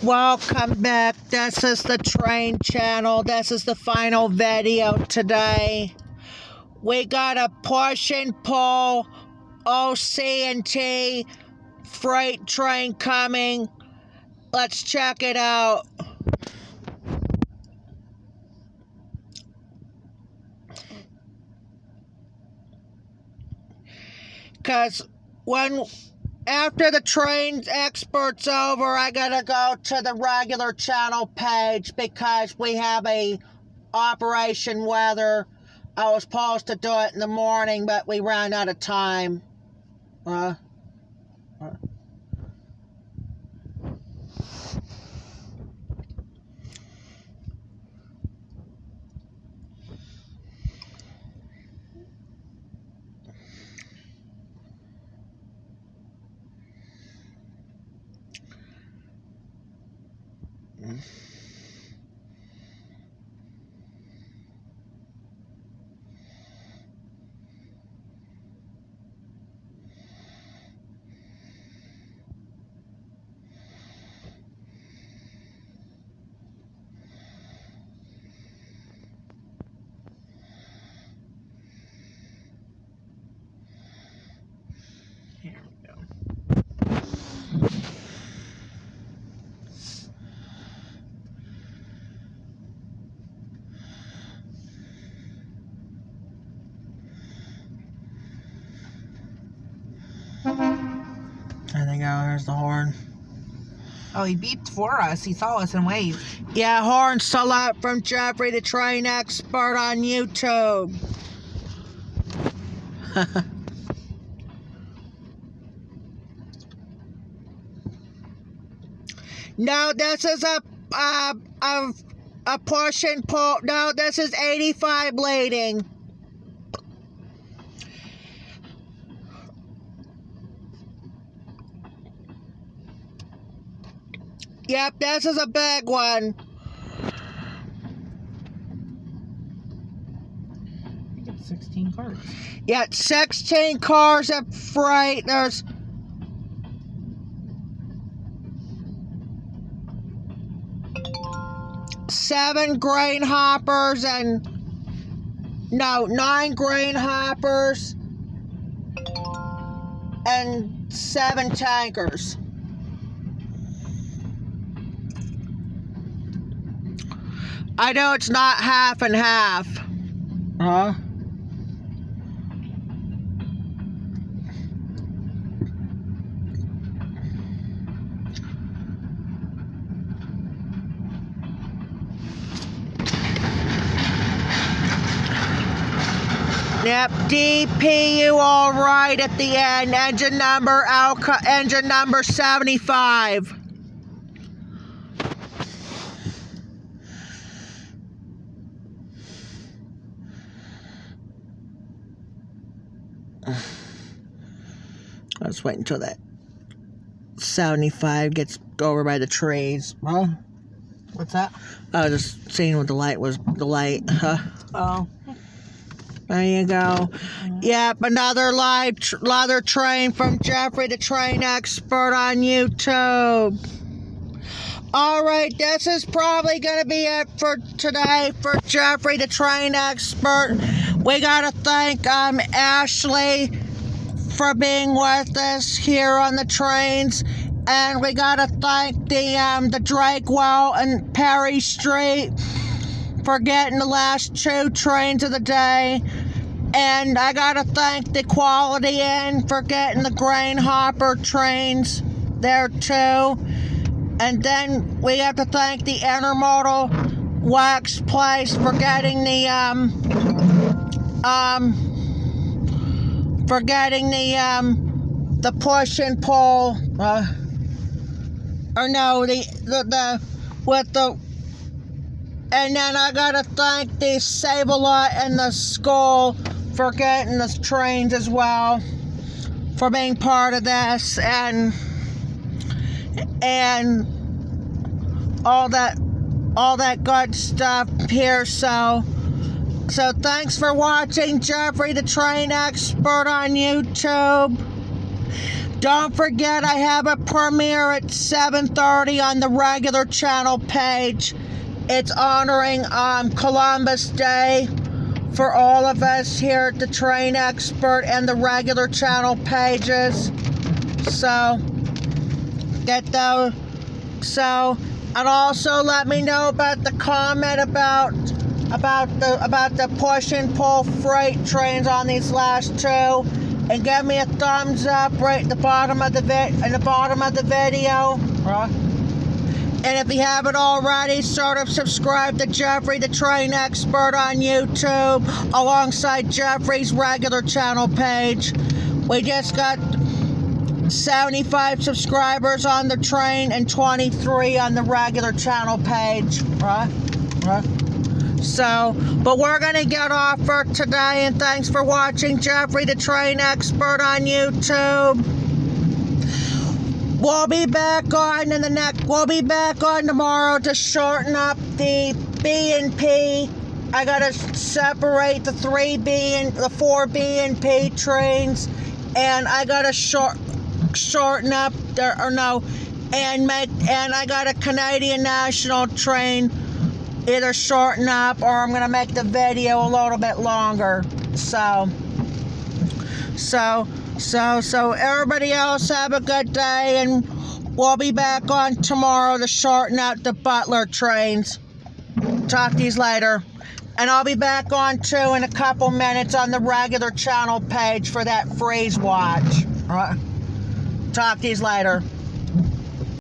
Welcome back. This is the train channel. This is the final video today. We got a push and pull OC&T freight train coming. Let's check it out. Because after the train expert's over, I gotta go to the regular channel page because we have a Operation Weather. I was supposed to do it in the morning, but we ran out of time. Here we go. There they go, there's the horn. Oh, he beeped for us. He saw us and waved. Yeah, horn salute from Jeffrey the Train Expert on YouTube. No, this is a push and pull. No, this is 85 leading. Yep, this is a big one. I think it's 16 cars. Yeah, 16 cars of freight. There's nine grain hoppers and 7 tankers. I know it's not half and half. Huh? Yep, DPU all right at the end. Engine number Alco, engine number 75. Let's wait until that 75 gets over by the trees. Huh? What's that? I was just seeing what the light was. The light. Oh. There you go. Yep, another live leather train from Jeffrey the Train Expert on YouTube. Alright, this is probably going to be it for today for Jeffrey the Train Expert. We got to thank Ashley for being with us here on the trains. And we got to thank the Drakewell and Perry Street for getting the last 2 trains of the day. And I gotta thank the Quality Inn for getting the grain hopper trains there too. And then we have to thank the Intermodal Wax Place for getting the push and pull and then I gotta thank the Save-A-Lot and the School for getting the trains as well, for being part of this, and all that good stuff here. So thanks for watching Jeffrey the Train Expert on YouTube. Don't forget, I have a premiere at 7:30 on the regular channel page. It's honoring Columbus Day for all of us here at the Train Expert and the regular channel pages. So, get those. So, and also let me know about the comment about the push and pull freight trains on these last two, and give me a thumbs up right at the bottom of the video. And if you haven't already, sort of subscribe to Jeffrey the Train Expert on YouTube alongside Jeffrey's regular channel page. We just got 75 subscribers on the train and 23 on the regular channel page. So, but we're going to get off for today, and thanks for watching Jeffrey the Train Expert on YouTube. We'll be back on tomorrow to shorten up the B and P. I gotta separate the 4 B and P trains, and I gotta shorten up and I got a Canadian National train either shorten up or I'm gonna make the video a little bit longer. So everybody else have a good day, and we'll be back on tomorrow to shorten out the Butler trains. Talk to you later. And I'll be back on too in a couple minutes on the regular channel page for that freeze watch. Talk to you later.